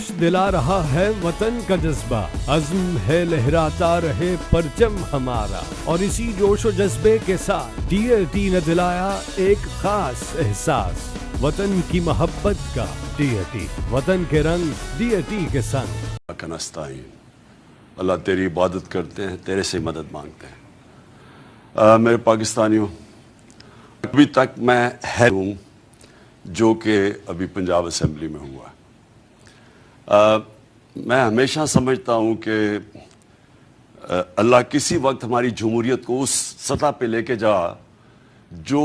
جوش دلا رہا ہے وطن کا جذبہ، عزم ہے لہراتا رہے پرچم ہمارا، اور اسی جوش و جذبے کے ساتھ ڈی ایل ٹی نے دلایا ایک خاص احساس، وطن کی محبت کا۔ ڈی ایل ٹی، وطن کے رنگ ڈی ایل ٹی کے سنگ۔ اللہ تیری عبادت کرتے ہیں، تیرے سے مدد مانگتے ہیں۔ میرے پاکستانیوں، ابھی تک میں ہوں جو کہ ابھی پنجاب اسمبلی میں ہوا ہے۔ میں ہمیشہ سمجھتا ہوں کہ اللہ کسی وقت ہماری جمہوریت کو اس سطح پہ لے کے جا جو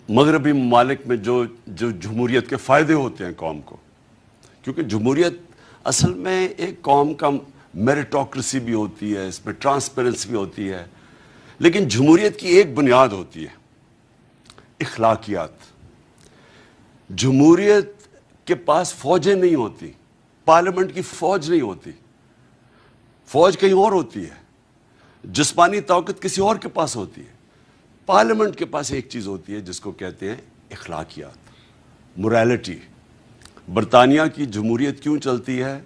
مغربی ممالک میں جو جمہوریت کے فائدے ہوتے ہیں قوم کو، کیونکہ جمہوریت اصل میں ایک قوم کا میریٹوکریسی بھی ہوتی ہے، اس میں ٹرانسپیرنسی بھی ہوتی ہے، لیکن جمہوریت کی ایک بنیاد ہوتی ہے، اخلاقیات۔ جمہوریت کے پاس فوجیں نہیں ہوتی، پارلیمنٹ کی فوج نہیں ہوتی، فوج کہیں اور ہوتی ہے، جسمانی طاقت کسی اور کے پاس ہوتی ہے۔ پارلیمنٹ کے پاس ایک چیز ہوتی ہے جس کو کہتے ہیں اخلاقیات، موریلٹی۔ برطانیہ کی جمہوریت کیوں چلتی ہے؟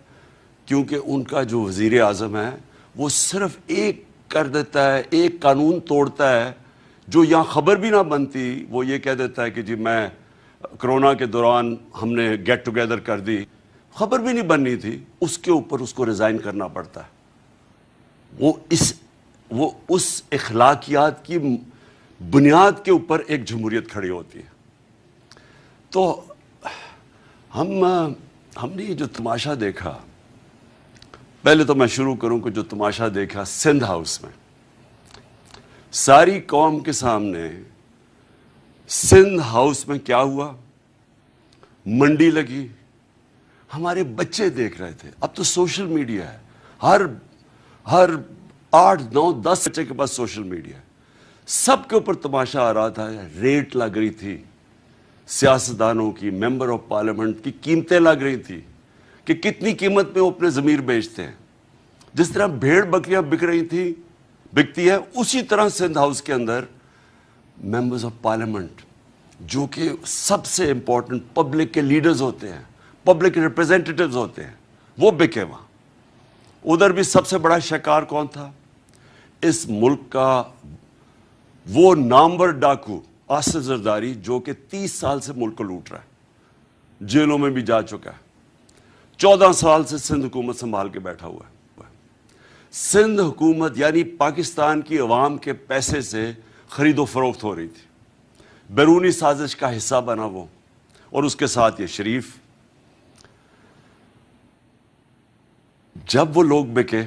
کیونکہ ان کا جو وزیر اعظم ہے وہ صرف ایک کر دیتا ہے، ایک قانون توڑتا ہے جو یہاں خبر بھی نہ بنتی، وہ یہ کہہ دیتا ہے کہ جی میں کرونا کے دوران ہم نے گیٹ ٹوگیدر کر دی، خبر بھی نہیں بننی تھی، اس کے اوپر اس کو ریزائن کرنا پڑتا ہے۔ وہ اس اخلاقیات کی بنیاد کے اوپر ایک جمہوریت کھڑی ہوتی ہے۔ تو ہم نے یہ جو تماشا دیکھا، پہلے تو میں شروع کروں کہ جو تماشا دیکھا سندھ ہاؤس میں، ساری قوم کے سامنے سندھ ہاؤس میں کیا ہوا، منڈی لگی، ہمارے بچے دیکھ رہے تھے۔ اب تو سوشل میڈیا ہے، ہر 8 9 10 بچے کے پاس سوشل میڈیا ہے، سب کے اوپر تماشا آ رہا تھا، ریٹ لگ رہی تھی، سیاستدانوں کی، ممبر آف پارلیمنٹ کی قیمتیں لگ رہی تھی کہ کتنی قیمت میں وہ اپنے ضمیر بیچتے ہیں۔ جس طرح بھیڑ بکریاں بک رہی تھی، بکتی ہے، اسی طرح سندھ ہاؤس کے اندر ممبرز آف پارلیمنٹ جو کہ سب سے امپورٹنٹ پبلک کے لیڈرز ہوتے ہیں، پبلک ریپرزینٹیٹیوز ہوتے ہیں، وہ بکے وہاں۔ ادھر بھی سب سے بڑا شکار کون تھا؟ اس ملک کا وہ نامور ڈاکو آصف زرداری، جو کہ 30 سال سے ملک کو لوٹ رہا ہے، جیلوں میں بھی جا چکا ہے، 14 سال سے سندھ حکومت سنبھال کے بیٹھا ہوا ہے۔ سندھ حکومت یعنی پاکستان کی عوام کے پیسے سے خرید و فروخت ہو رہی تھی، بیرونی سازش کا حصہ بنا وہ، اور اس کے ساتھ یہ شریف۔ جب وہ لوگ بکے،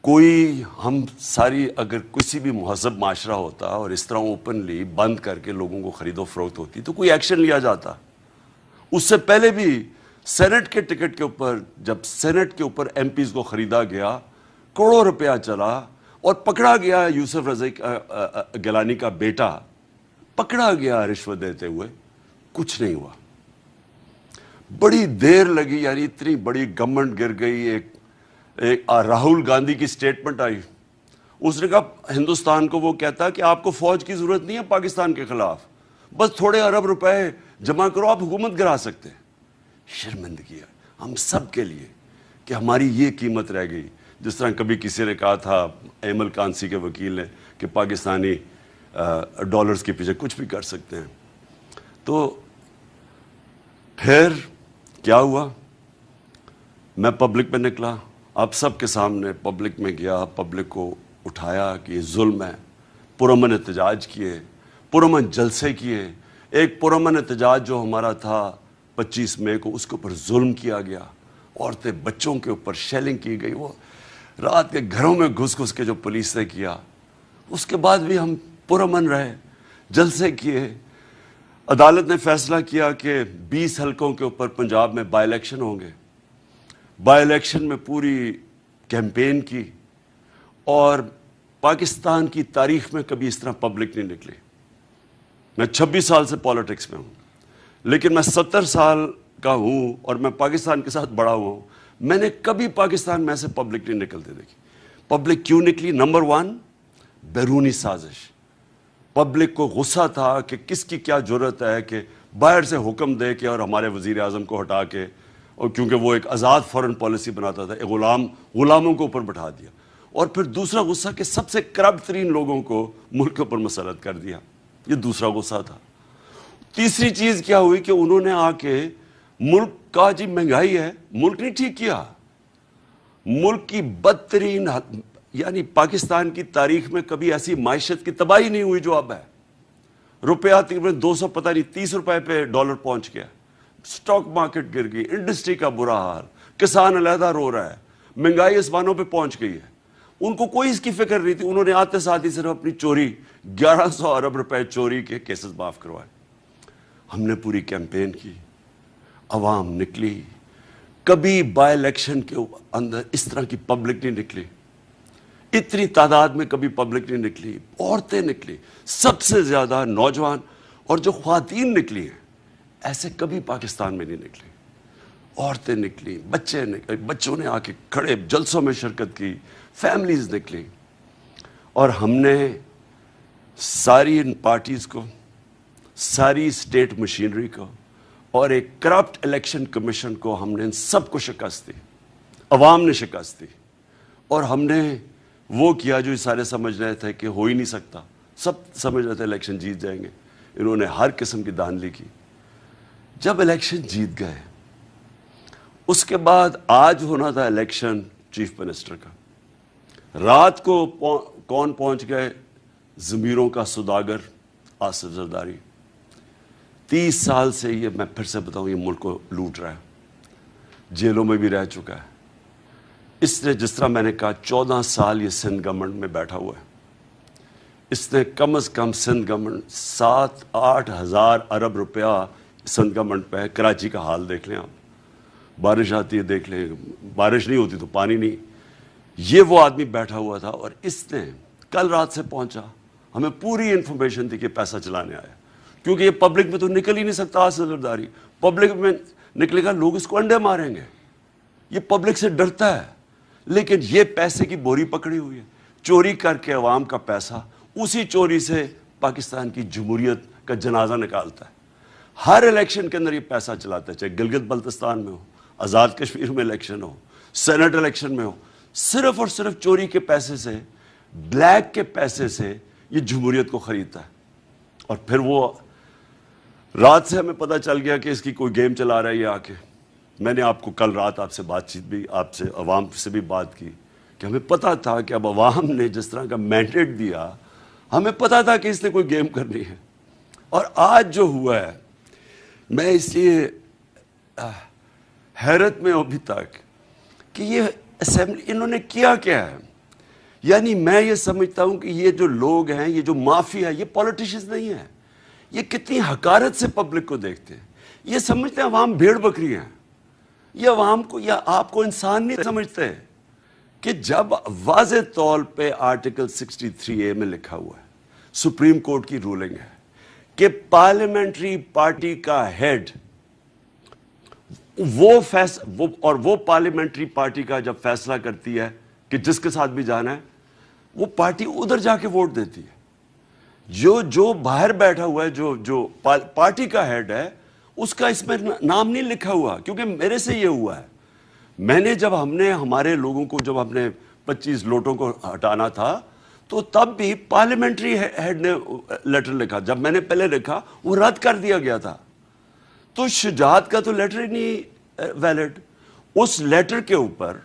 کوئی ہم ساری اگر کسی بھی مہذب معاشرہ ہوتا اور اس طرح اوپنلی بند کر کے لوگوں کو خرید و فروخت ہوتی تو کوئی ایکشن لیا جاتا۔ اس سے پہلے بھی سینٹ کے ٹکٹ کے اوپر، جب سینٹ کے اوپر ایم پیز کو خریدا گیا، کروڑوں روپیہ چلا اور پکڑا گیا یوسف رضا گیلانی کا بیٹا، پکڑا گیا رشوت دیتے ہوئے، کچھ نہیں ہوا۔ بڑی دیر لگی، یعنی اتنی بڑی گورنمنٹ گر گئی۔ ایک راہل گاندھی کی سٹیٹمنٹ آئی، اس نے کہا ہندوستان کو، وہ کہتا کہ آپ کو فوج کی ضرورت نہیں ہے پاکستان کے خلاف، بس تھوڑے ارب روپے جمع کرو، آپ حکومت گرا سکتے ہیں۔ شرمندگی ہے ہم سب کے لیے کہ ہماری یہ قیمت رہ گئی۔ جس طرح کبھی کسی نے کہا تھا، ایمل کانسی کے وکیل نے، کہ پاکستانی ڈالرز کے پیچھے کچھ بھی کر سکتے ہیں۔ تو پھر کیا ہوا؟ میں پبلک میں نکلا، آپ سب کے سامنے پبلک میں گیا، پبلک کو اٹھایا کہ یہ ظلم ہے، پرامن احتجاج کیے، پرامن جلسے کیے۔ ایک پرامن احتجاج جو ہمارا تھا 25 مئی کو، اس کے اوپر ظلم کیا گیا، عورتیں بچوں کے اوپر شیلنگ کی گئی، وہ رات کے گھروں میں گھس کے جو پولیس نے کیا۔ اس کے بعد بھی ہم پرامن رہے، جلسے کیے۔ عدالت نے فیصلہ کیا کہ 20 حلقوں کے اوپر پنجاب میں بائی الیکشن ہوں گے۔ بائی الیکشن میں پوری کیمپین کی، اور پاکستان کی تاریخ میں کبھی اس طرح پبلک نہیں نکلی۔ میں 26 سال سے پالیٹکس میں ہوں، لیکن میں 70 سال کا ہوں اور میں پاکستان کے ساتھ بڑا ہوا ہوں، میں نے کبھی پاکستان میں سے پبلک نہیں نکلتے دیکھی۔ پبلک کیوں نکلی؟ نمبر 1 بیرونی سازش۔ پبلک کو غصہ تھا کہ کس کی کیا جرت ہے کہ باہر سے حکم دے کے اور ہمارے وزیر اعظم کو ہٹا کے, اور کیونکہ وہ ایک آزاد فورن پالیسی بناتا تھا, غلاموں کو اوپر بٹھا دیا. اور پھر دوسرا غصہ کہ سب سے کرپٹ ترین لوگوں کو ملک کے اوپر مسلط کر دیا. یہ دوسرا غصہ تھا. تیسری چیز کیا ہوئی کہ انہوں نے آ کے ملک کا, جی مہنگائی ہے, ملک نہیں ٹھیک کیا. ملک کی بدترین, یعنی پاکستان کی تاریخ میں کبھی ایسی معیشت کی تباہی نہیں ہوئی جو اب ہے. روپیہ تقریباً 200 پتہ نہیں 30 روپے پہ ڈالر پہنچ گیا. سٹاک مارکیٹ گر گئی, انڈسٹری کا برا حال, کسان علیحدہ رو رہا ہے, مہنگائی اسمانوں پہ پہنچ گئی ہے. ان کو کوئی اس کی فکر نہیں تھی. انہوں نے آتے ساتھ ہی صرف اپنی چوری 1100 ارب روپے چوری کے کیسز معاف کروائے. ہم نے پوری کیمپین کی, عوام نکلی. کبھی بائی الیکشن کے اندر اس طرح کی پبلک نہیں نکلی, اتنی تعداد میں کبھی پبلک نہیں نکلی. عورتیں نکلی, سب سے زیادہ نوجوان اور جو خواتین نکلی ہیں ایسے کبھی پاکستان میں نہیں نکلی. عورتیں نکلی, بچوں نے آ کے کھڑے جلسوں میں شرکت کی, فیملیز نکلی. اور ہم نے ساری ان پارٹیز کو, ساری اسٹیٹ مشینری کو اور ایک کرپٹ الیکشن کمیشن کو, ہم نے ان سب کو شکست دی. عوام نے شکست دی. اور ہم نے وہ کیا جو سارے سمجھ رہے تھے کہ ہو ہی نہیں سکتا. سب سمجھ رہے تھے الیکشن جیت جائیں گے. انہوں نے ہر قسم کی دھاندلی کی. جب الیکشن جیت گئے, اس کے بعد آج ہونا تھا الیکشن چیف منسٹر کا. رات کو کون پہنچ گئے؟ ضمیروں کا سوداگر آصف زرداری. 30 سال سے یہ, میں پھر سے بتاؤں, یہ ملک کو لوٹ رہا ہے. جیلوں میں بھی رہ چکا ہے. اس نے, جس طرح میں نے کہا, 14 سال یہ سندھ گورنمنٹ میں بیٹھا ہوا ہے. اس نے کم از کم سندھ گورنمنٹ 7-8 ہزار ارب روپیہ سندھ گورنمنٹ پہ ہے. کراچی کا حال دیکھ لیں آپ, بارش آتی ہے دیکھ لیں, بارش نہیں ہوتی تو پانی نہیں. یہ وہ آدمی بیٹھا ہوا تھا. اور اس نے کل رات سے پہنچا, ہمیں پوری انفارمیشن تھی کہ پیسہ چلانے آیا. کیونکہ یہ پبلک میں تو نکل ہی نہیں سکتا آصف زرداری. پبلک میں نکلے گا, لوگ اس کو انڈے ماریں گے. یہ پبلک سے ڈرتا ہے. لیکن یہ پیسے کی بوری پکڑی ہوئی ہے, چوری کر کے عوام کا پیسہ, اسی چوری سے پاکستان کی جمہوریت کا جنازہ نکالتا ہے. ہر الیکشن کے اندر یہ پیسہ چلاتا ہے, چاہے گلگت بلتستان میں ہو, آزاد کشمیر میں الیکشن ہو, سینٹ الیکشن میں ہو. صرف اور صرف چوری کے پیسے سے, بلیک کے پیسے سے یہ جمہوریت کو خریدتا ہے. اور پھر وہ رات سے ہمیں پتہ چل گیا کہ اس کی کوئی گیم چلا رہا ہے یہ آ کے. میں نے آپ کو کل رات آپ سے بات چیت بھی, آپ سے, عوام سے بھی بات کی کہ ہمیں پتہ تھا کہ اب عوام نے جس طرح کا مینڈیٹ دیا, ہمیں پتہ تھا کہ اس نے کوئی گیم کرنی ہے. اور آج جو ہوا ہے, میں اس لیے حیرت میں ہوں ابھی تک کہ یہ اسمبلی انہوں نے کیا ہے. یعنی میں یہ سمجھتا ہوں کہ یہ جو لوگ ہیں, یہ جو مافیا ہے, یہ پولیٹیشنز نہیں ہیں. یہ کتنی حقارت سے پبلک کو دیکھتے ہیں. یہ سمجھتے ہیں عوام بھیڑ بکری ہیں. یہ عوام کو یا آپ کو انسان نہیں سمجھتے کہ جب واضح طور پہ آرٹیکل 63A میں لکھا ہوا ہے, سپریم کورٹ کی رولنگ ہے کہ پارلیمنٹری پارٹی کا ہیڈ وہ پارلیمنٹری پارٹی کا جب فیصلہ کرتی ہے کہ جس کے ساتھ بھی جانا ہے, وہ پارٹی ادھر جا کے ووٹ دیتی ہے. جو باہر بیٹھا ہوا ہے, جو پارٹی کا ہیڈ ہے, اس کا اس میں نام نہیں لکھا ہوا. کیونکہ میرے سے یہ ہوا ہے, میں نے جب ہم نے ہمارے لوگوں کو, جب ہم نے 25 لوٹوں کو ہٹانا تھا, تو تب بھی پارلیمنٹری ہیڈ نے لیٹر لکھا. جب میں نے پہلے لکھا وہ رد کر دیا گیا تھا. تو شجاعت کا تو لیٹر ہی نہیں ویلڈ. اس لیٹر کے اوپر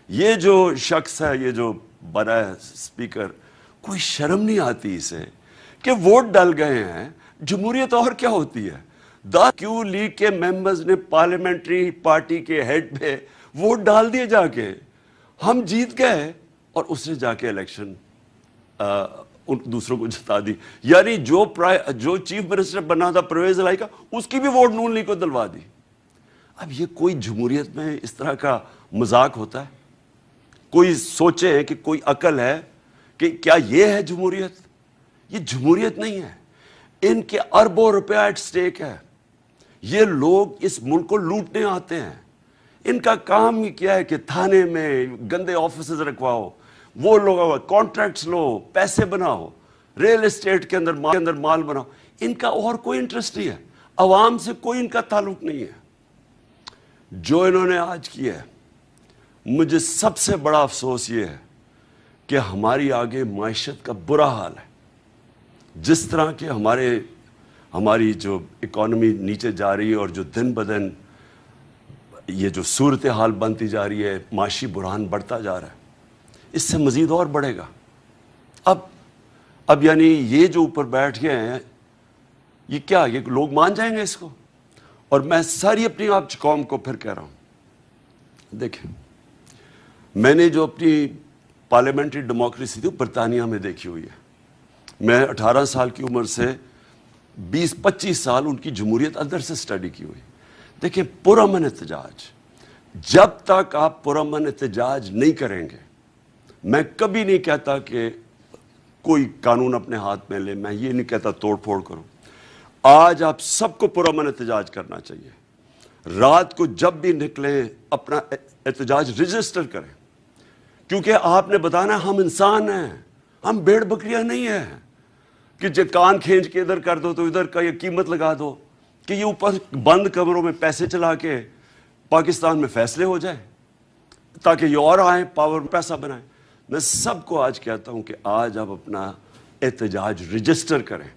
یہ جو شخص ہے, یہ جو بنا ہے اسپیکر, کوئی شرم نہیں آتی اسے کہ ووٹ ڈل گئے ہیں. جمہوریت اور کیا ہوتی ہے؟ کیوں لیگ کے ممبرز نے پارلیمنٹری پارٹی کے ہیڈ پہ ووٹ ڈال دیے جا کے, ہم جیت گئے, اور اس نے جا کے الیکشن ان دوسروں کو جتا دی. یعنی جو چیف منسٹر بنا تھا پرویز الہی کا, اس کی بھی ووٹ نون لیگ کو دلوا دی. اب یہ کوئی جمہوریت میں اس طرح کا مذاق ہوتا ہے؟ کوئی سوچے کہ کوئی عقل ہے کہ کیا یہ ہے جمہوریت؟ یہ جمہوریت نہیں ہے. ان کے اربوں روپیہ ایٹ سٹیک ہے. یہ لوگ اس ملک کو لوٹنے آتے ہیں. ان کا کام ہی کیا ہے کہ تھانے میں گندے آفیسز رکھواؤ, وہ لوگ کانٹریکٹس لو, پیسے بناؤ, ریل اسٹیٹ کے اندر مال بناؤ. ان کا اور کوئی انٹرسٹ نہیں ہے. عوام سے کوئی ان کا تعلق نہیں ہے. جو انہوں نے آج کیا ہے, مجھے سب سے بڑا افسوس یہ ہے کہ ہماری آگے معیشت کا برا حال ہے. جس طرح کہ ہماری جو اکانومی نیچے جا رہی ہے اور جو دن بدن یہ جو صورتحال بنتی جا رہی ہے, معاشی بحران بڑھتا جا رہا ہے, اس سے مزید اور بڑھے گا. اب یعنی یہ جو اوپر بیٹھ گئے ہیں, یہ کیا, یہ لوگ مان جائیں گے اس کو؟ اور میں ساری اپنی آپ قوم کو پھر کہہ رہا ہوں, دیکھیں, میں نے جو اپنی پارلیمنٹری ڈیموکریسی تھی برطانیہ میں دیکھی ہوئی ہے. میں 18 سال کی عمر سے 20-25 سال ان کی جمہوریت اندر سے سٹڈی کی ہوئی. دیکھیں, پرامن احتجاج, جب تک آپ پرامن احتجاج نہیں کریں گے, میں کبھی نہیں کہتا کہ کوئی قانون اپنے ہاتھ میں لے, میں یہ نہیں کہتا توڑ پھوڑ کرو. آج آپ سب کو پرامن احتجاج کرنا چاہیے. رات کو جب بھی نکلیں اپنا احتجاج رجسٹر کریں, کیونکہ آپ نے بتانا ہم انسان ہیں, ہم بھیڑ بکریاں نہیں ہیں کہ جو کان کھینچ کے ادھر کر دو تو ادھر کا یہ قیمت لگا دو کہ یہ اوپر بند کمروں میں پیسے چلا کے پاکستان میں فیصلے ہو جائے تاکہ یہ اور آئیں پاور پیسہ بنائیں. میں سب کو آج کہتا ہوں کہ آج آپ اپنا احتجاج رجسٹر کریں.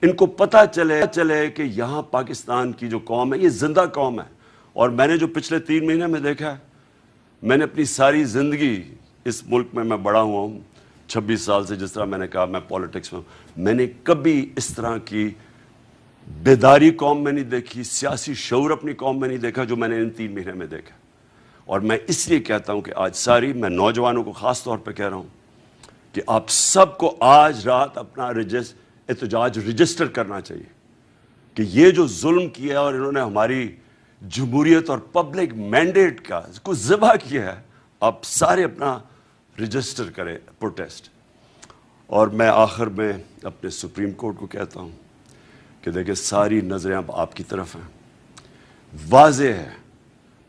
ان کو پتہ چلے کہ یہاں پاکستان کی جو قوم ہے یہ زندہ قوم ہے. اور میں نے جو پچھلے 3 مہینے میں دیکھا ہے, میں نے اپنی ساری زندگی اس ملک میں بڑا ہوا ہوں 26 سال سے, جس طرح میں نے کہا میں پالیٹکس میں ہوں, میں نے کبھی اس طرح کی بیداری قوم میں نہیں دیکھی, سیاسی شعور اپنی قوم میں نہیں دیکھا جو میں نے ان 3 مہینے میں دیکھا. اور میں اس لیے کہتا ہوں کہ آج میں نوجوانوں کو خاص طور پہ کہہ رہا ہوں کہ آپ سب کو آج رات اپنا احتجاج رجسٹر کرنا چاہیے کہ یہ جو ظلم کیا اور انہوں نے ہماری جمہوریت اور پبلک مینڈیٹ کا کو ذبح کیا ہے, آپ سارے اپنا رجسٹر کریں پروٹیسٹ. اور میں آخر میں اپنے سپریم کورٹ کو کہتا ہوں کہ دیکھیں, ساری نظریں اب آپ کی طرف ہیں. واضح ہے,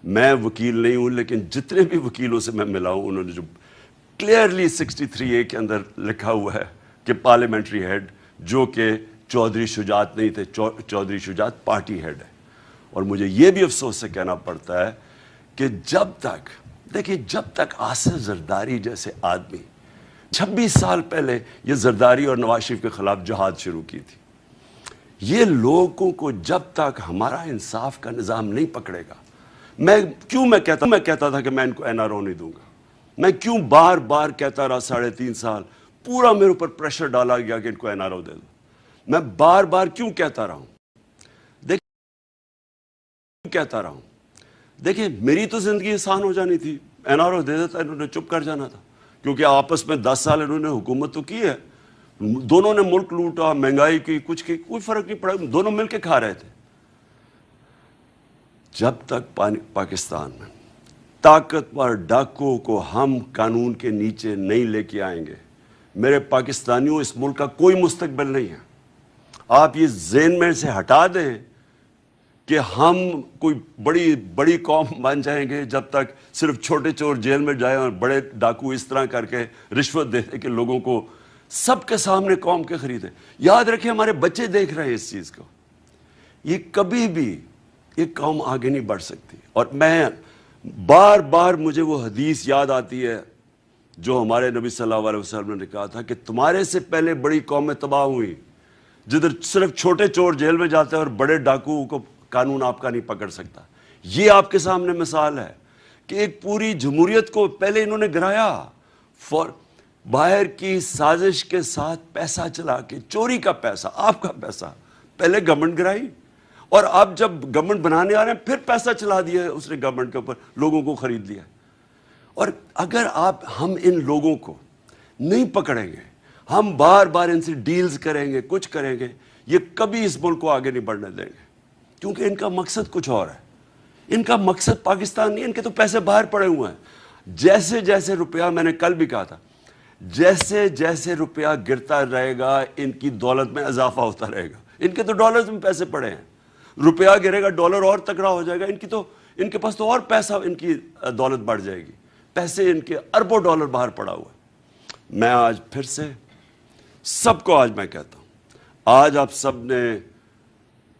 میں وکیل نہیں ہوں لیکن جتنے بھی وکیلوں سے میں ملا ہوں انہوں نے جو کلیئرلی 63A کے اندر لکھا ہوا ہے کہ پارلیمنٹری ہیڈ, جو کہ چودھری شجاعت نہیں تھے, چودھری شجاعت پارٹی ہیڈ ہے. اور مجھے یہ بھی افسوس سے کہنا پڑتا ہے کہ جب تک آصف زرداری جیسے آدمی 26 سال پہلے یہ زرداری اور نواز شریف کے خلاف جہاد شروع کی تھی, یہ لوگوں کو جب تک ہمارا انصاف کا نظام نہیں پکڑے گا, میں کہتا تھا کہ میں ان کو NRO نہیں دوں گا. میں کیوں بار بار کہتا رہا 3.5 سال, پورا میرے اوپر پریشر ڈالا گیا کہ ان کو NRO دے دو. میں بار بار کیوں کہتا رہا ہوں, دیکھیں میری تو زندگی آسان ہو جانی تھی, NRO دے دیتا, انہوں نے چپ کر جانا تھا, کیونکہ آپس میں 10 سال انہوں نے حکومت تو کی ہے, دونوں نے ملک لوٹا, مہنگائی کی, کچھ کی, کوئی فرق نہیں پڑا, دونوں مل کے کھا رہے تھے. جب تک پاکستان میں طاقتور ڈاکوؤں کو ہم قانون کے نیچے نہیں لے کے آئیں گے, میرے پاکستانیوں, اس ملک کا کوئی مستقبل نہیں ہے. آپ یہ ذہن میں سے ہٹا دیں کہ ہم کوئی بڑی قوم بن جائیں گے جب تک صرف چھوٹے چور جیل میں جائیں اور بڑے ڈاکو اس طرح کر کے رشوت دیتے کہ لوگوں کو سب کے سامنے قوم کے خریدیں. یاد رکھیں, ہمارے بچے دیکھ رہے ہیں اس چیز کو. یہ کبھی بھی یہ قوم آگے نہیں بڑھ سکتی. اور میں بار بار مجھے وہ حدیث یاد آتی ہے جو ہمارے نبی صلی اللہ علیہ وسلم نے کہا تھا کہ تمہارے سے پہلے بڑی قومیں تباہ ہوئی جدھر صرف چھوٹے چور جیل میں جاتے ہیں اور بڑے ڈاکو کو قانون آپ کا نہیں پکڑ سکتا. یہ آپ کے سامنے مثال ہے کہ ایک پوری جمہوریت کو پہلے انہوں نے گرایا, باہر کی سازش کے ساتھ پیسہ چلا کے, چوری کا پیسہ, آپ کا پیسہ, پہلے گورنمنٹ گرائی, اور اب جب گورنمنٹ بنانے آ رہے ہیں پھر پیسہ چلا دیا ہے اس نے گورنمنٹ کے اوپر, لوگوں کو خرید لیا. اور اگر ہم ان لوگوں کو نہیں پکڑیں گے, ہم بار بار ان سے ڈیلز کریں گے, کچھ کریں گے, یہ کبھی اس ملک کو آگے نہیں بڑھنے دیں گے, کیونکہ ان کا مقصد کچھ اور ہے. ان کا مقصد پاکستان نہیں, ان کے تو پیسے باہر پڑے ہوئے ہیں. جیسے جیسے روپیہ, میں نے کل بھی کہا تھا, جیسے جیسے روپیہ گرتا رہے گا ان کی دولت میں اضافہ ہوتا رہے گا. ان کے تو ڈالرز میں پیسے پڑے ہیں, روپیہ گرے گا ڈالر اور تکڑا ہو جائے گا, ان کے پاس تو اور پیسہ, ان کی دولت بڑھ جائے گی. پیسے ان کے اربوں ڈالر باہر پڑا ہوا ہے. میں آج پھر سے سب کو میں کہتا ہوں, آج آپ سب نے